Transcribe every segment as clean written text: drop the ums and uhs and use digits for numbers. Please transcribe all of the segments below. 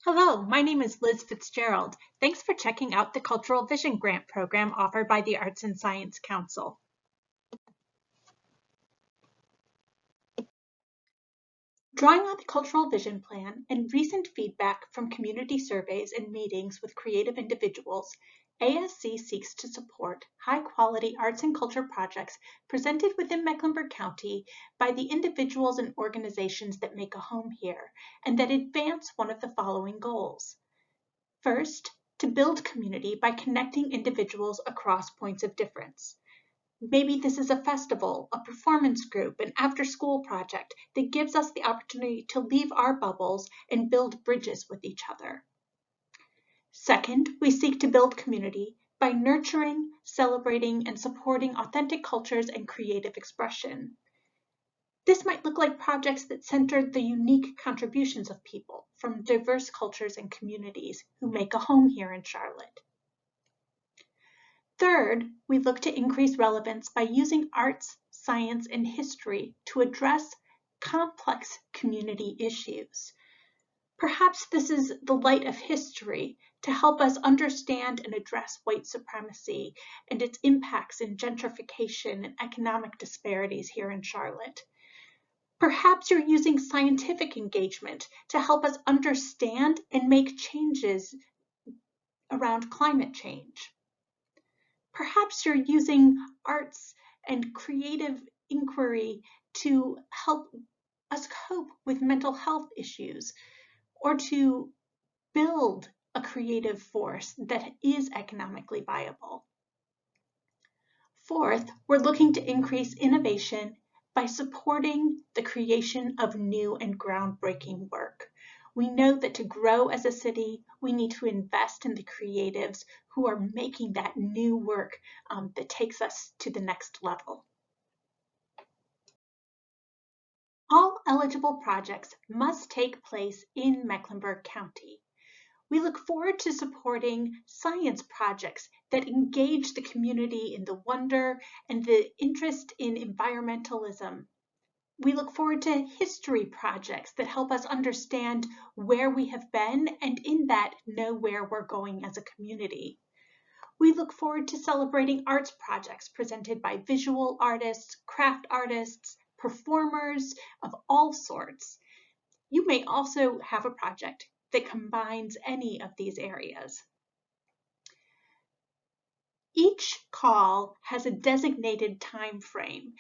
Hello, my name is Liz Fitzgerald. Thanks for checking out the Cultural Vision Grant program offered by the Arts and Science Council. Drawing on the Cultural Vision Plan and recent feedback from community surveys and meetings with creative individuals, ASC seeks to support high-quality arts and culture projects presented within Mecklenburg County by the individuals and organizations that make a home here and that advance one of the following goals. First, to build community by connecting individuals across points of difference. Maybe this is a festival, a performance group, an after-school project that gives us the opportunity to leave our bubbles and build bridges with each other. Second, we seek to build community by nurturing, celebrating, and supporting authentic cultures and creative expression. This might look like projects that center the unique contributions of people from diverse cultures and communities who make a home here in Charlotte. Third, we look to increase relevance by using arts, science, and history to address complex community issues. Perhaps this is the light of history to help us understand and address white supremacy and its impacts in gentrification and economic disparities here in Charlotte. Perhaps you're using scientific engagement to help us understand and make changes around climate change. Perhaps you're using arts and creative inquiry to help us cope with mental health issues or to build a creative force that is economically viable. Fourth, we're looking to increase innovation by supporting the creation of new and groundbreaking work. We know that to grow as a city, we need to invest in the creatives who are making that new work that takes us to the next level. All eligible projects must take place in Mecklenburg County. We look forward to supporting science projects that engage the community in the wonder and the interest in environmentalism. We look forward to history projects that help us understand where we have been and in that know where we're going as a community. We look forward to celebrating arts projects presented by visual artists, craft artists, performers of all sorts. You may also have a project that combines any of these areas. Each call has a designated time frame.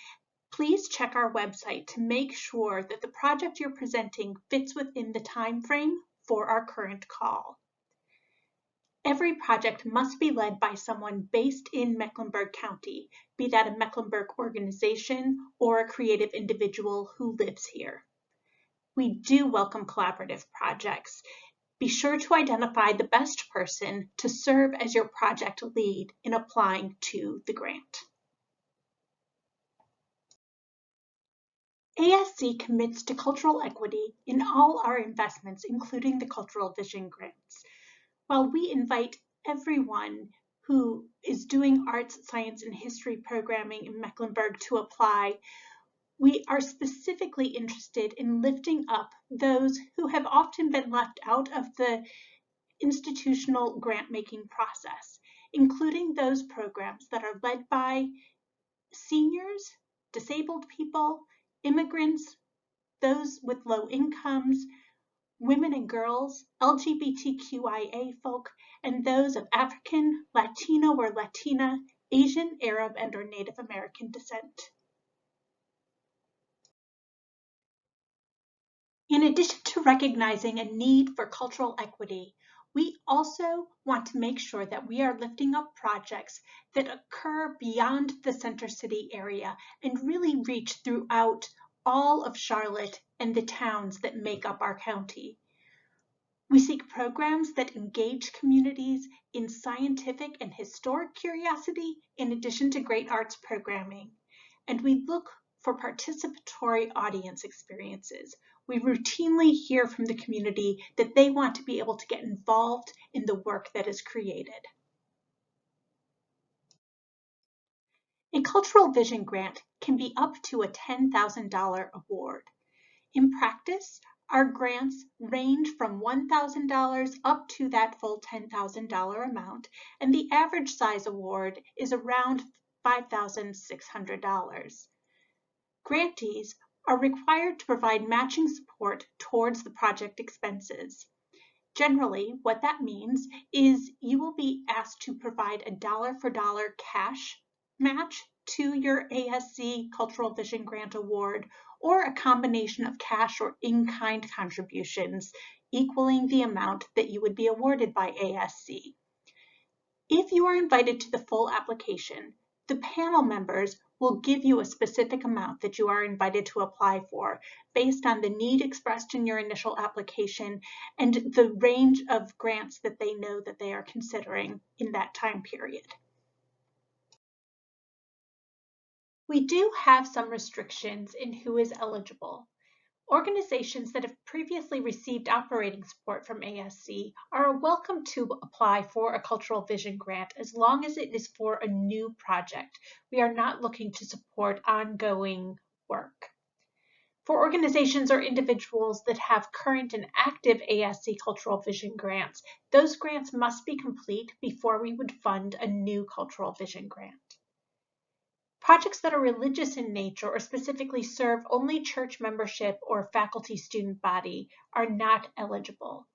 Please check our website to make sure that the project you're presenting fits within the time frame for our current call. Every project must be led by someone based in Mecklenburg County, be that a Mecklenburg organization or a creative individual who lives here. We do welcome collaborative projects. Be sure to identify the best person to serve as your project lead in applying to the grant. ASC commits to cultural equity in all our investments, including the Cultural Vision Grants. While we invite everyone who is doing arts, science, and history programming in Mecklenburg to apply, we are specifically interested in lifting up those who have often been left out of the institutional grant-making process, including those programs that are led by seniors, disabled people, immigrants, those with low incomes, women and girls, LGBTQIA folk, and those of African, Latino or Latina, Asian, Arab, and or Native American descent. In addition to recognizing a need for cultural equity, we also want to make sure that we are lifting up projects that occur beyond the Center City area and really reach throughout all of Charlotte and the towns that make up our county. We seek programs that engage communities in scientific and historic curiosity in addition to great arts programming. And we look for participatory audience experiences. We routinely hear from the community that they want to be able to get involved in the work that is created. A Cultural Vision Grant can be up to a $10,000 award. In practice, Our grants range from $1,000 up to that full $10,000 amount, and the average size award is around $5,600. Grantees are required to provide matching support towards the project expenses. Generally, what that means is you will be asked to provide a dollar-for-dollar cash match to your ASC Cultural Vision Grant Award, or a combination of cash or in-kind contributions equaling the amount that you would be awarded by ASC. If you are invited to the full application, the panel members will give you a specific amount that you are invited to apply for based on the need expressed in your initial application and the range of grants that they know that they are considering in that time period. We do have some restrictions in who is eligible. Organizations that have previously received operating support from ASC are welcome to apply for a Cultural Vision Grant as long as it is for a new project. We are not looking to support ongoing work. For organizations or individuals that have current and active ASC Cultural Vision Grants, those grants must be complete before we would fund a new Cultural Vision Grant. Projects that are religious in nature or specifically serve only church membership or faculty student body are not eligible.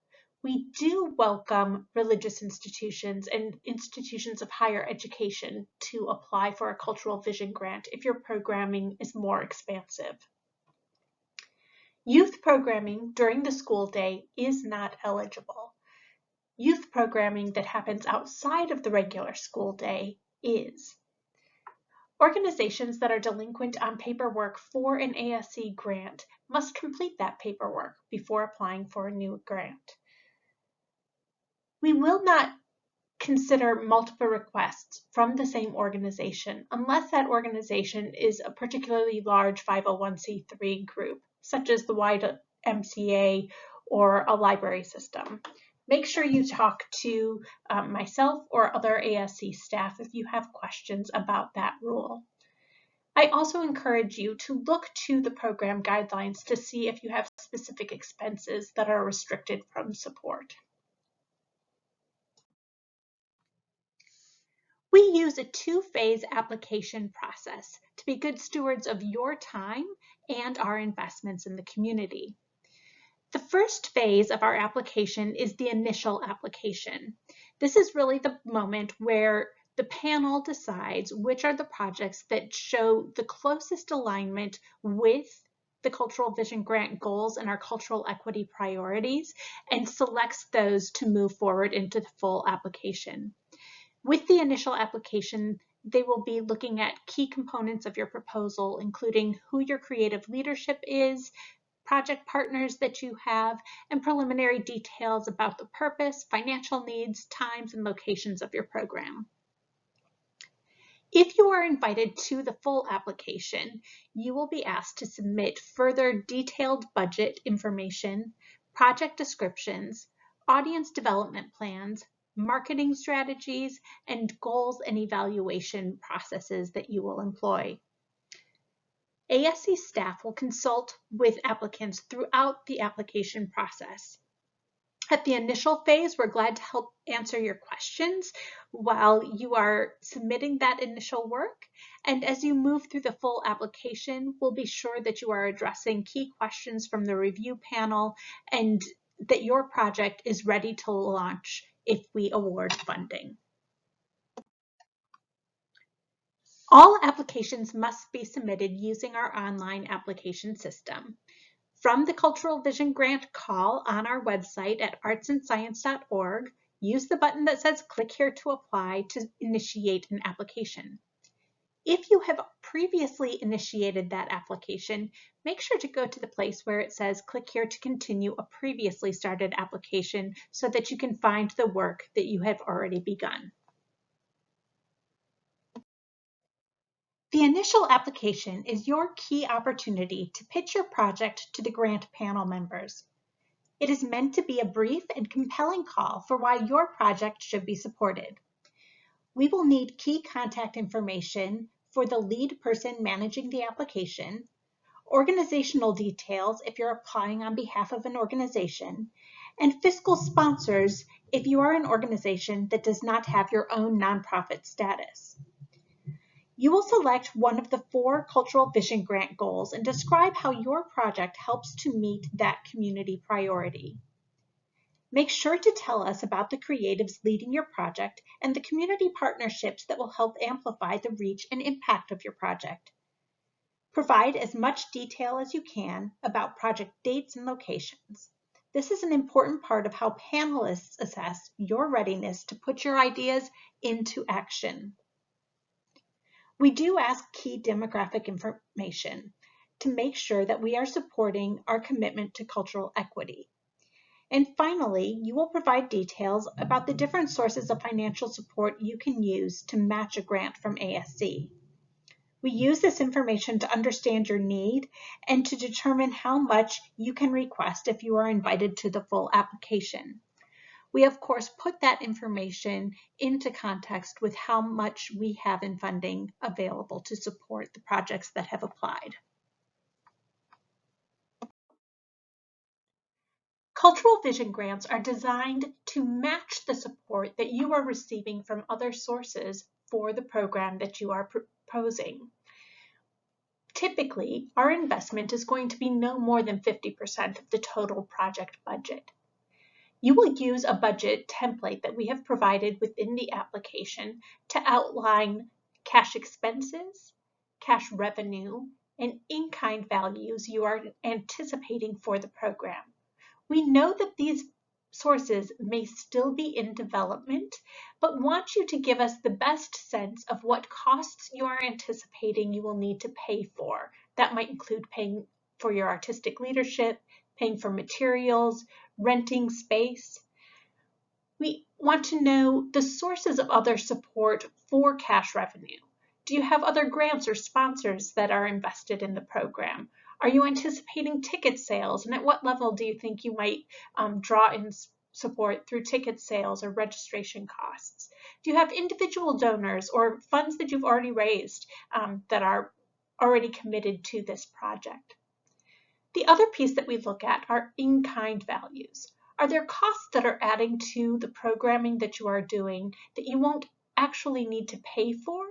We do welcome religious institutions and institutions of higher education to apply for a Cultural Vision Grant if your programming is more expansive. Youth programming during the school day is not eligible. Youth programming that happens outside of the regular school day is. Organizations that are delinquent on paperwork for an ASC grant must complete that paperwork before applying for a new grant. We will not consider multiple requests from the same organization unless that organization is a particularly large 501c3 group, such as the YMCA or a library system. Make sure you talk to myself or other ASC staff if you have questions about that rule. I also encourage you to look to the program guidelines to see if you have specific expenses that are restricted from support. We use a two-phase application process to be good stewards of your time and our investments in the community. The first phase of our application is the initial application. This is really the moment where the panel decides which are the projects that show the closest alignment with the Cultural Vision Grant goals and our cultural equity priorities and selects those to move forward into the full application. With the initial application, they will be looking at key components of your proposal, including who your creative leadership is, project partners that you have, and preliminary details about the purpose, financial needs, times, and locations of your program. If you are invited to the full application, you will be asked to submit further detailed budget information, project descriptions, audience development plans, marketing strategies, and goals and evaluation processes that you will employ. ASC staff will consult with applicants throughout the application process. At the initial phase, we're glad to help answer your questions while you are submitting that initial work. And as you move through the full application, we'll be sure that you are addressing key questions from the review panel and that your project is ready to launch if we award funding. All applications must be submitted using our online application system. From the Cultural Vision Grant call on our website at artsandscience.org, use the button that says click here to apply to initiate an application. If you have previously initiated that application, make sure to go to the place where it says click here to continue a previously started application so that you can find the work that you have already begun. The initial application is your key opportunity to pitch your project to the grant panel members. It is meant to be a brief and compelling call for why your project should be supported. We will need key contact information for the lead person managing the application, organizational details if you're applying on behalf of an organization, and fiscal sponsors if you are an organization that does not have your own nonprofit status. You will select one of the 4 Cultural Vision Grant goals and describe how your project helps to meet that community priority. Make sure to tell us about the creatives leading your project and the community partnerships that will help amplify the reach and impact of your project. Provide as much detail as you can about project dates and locations. This is an important part of how panelists assess your readiness to put your ideas into action. We do ask key demographic information to make sure that we are supporting our commitment to cultural equity. And finally, you will provide details about the different sources of financial support you can use to match a grant from ASC. We use this information to understand your need and to determine how much you can request if you are invited to the full application. We, of course, put that information into context with how much we have in funding available to support the projects that have applied. Cultural Vision Grants are designed to match the support that you are receiving from other sources for the program that you are proposing. Typically, our investment is going to be no more than 50% of the total project budget. You will use a budget template that we have provided within the application to outline cash expenses, cash revenue, and in-kind values you are anticipating for the program. We know that these sources may still be in development, but want you to give us the best sense of what costs you are anticipating you will need to pay for. That might include paying for your artistic leadership, paying for materials, renting space. We want to know the sources of other support for cash revenue. Do you have other grants or sponsors that are invested in the program? Are you anticipating ticket sales? And at what level do you think you might draw in support through ticket sales or registration costs? Do you have individual donors or funds that you've already raised that are already committed to this project? The other piece that we look at are in-kind values. Are there costs that are adding to the programming that you are doing that you won't actually need to pay for?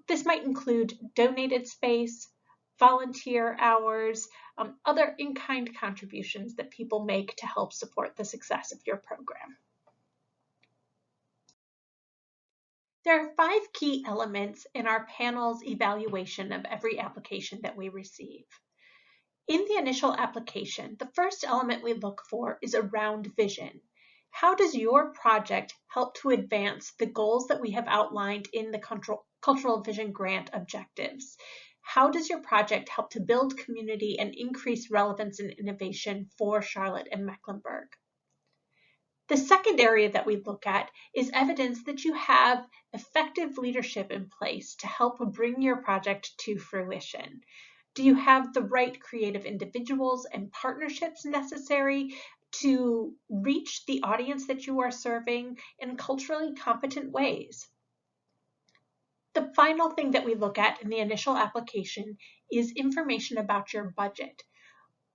This might include donated space, volunteer hours, other in-kind contributions that people make to help support the success of your program. There are 5 key elements in our panel's evaluation of every application that we receive. In the initial application, the first element we look for is around vision. How does your project help to advance the goals that we have outlined in the Cultural Vision Grant objectives? How does your project help to build community and increase relevance and innovation for Charlotte and Mecklenburg? The second area that we look at is evidence that you have effective leadership in place to help bring your project to fruition. Do you have the right creative individuals and partnerships necessary to reach the audience that you are serving in culturally competent ways? The final thing that we look at in the initial application is information about your budget.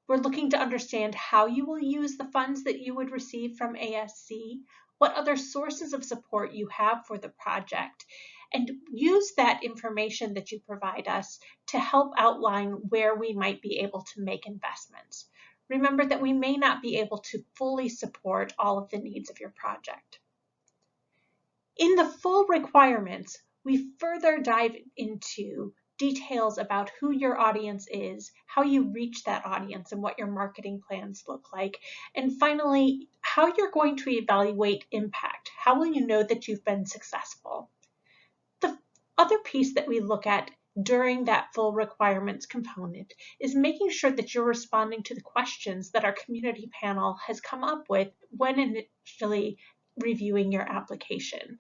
We're looking to understand how you will use the funds that you would receive from ASC, what other sources of support you have for the project, and use that information that you provide us to help outline where we might be able to make investments. Remember that we may not be able to fully support all of the needs of your project. In the full requirements, we further dive into details about who your audience is, how you reach that audience, and what your marketing plans look like. And finally, how you're going to evaluate impact. How will you know that you've been successful? The other piece that we look at during that full requirements component is making sure that you're responding to the questions that our community panel has come up with when initially reviewing your application.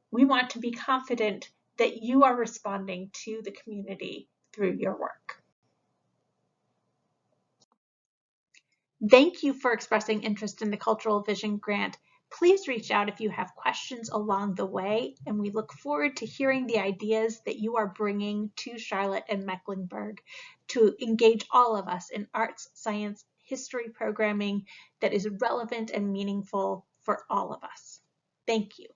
We want to be confident that you are responding to the community through your work. Thank you for expressing interest in the Cultural Vision Grant. Please reach out if you have questions along the way, and we look forward to hearing the ideas that you are bringing to Charlotte and Mecklenburg. to engage all of us in arts, science, history programming that is relevant and meaningful for all of us. Thank you.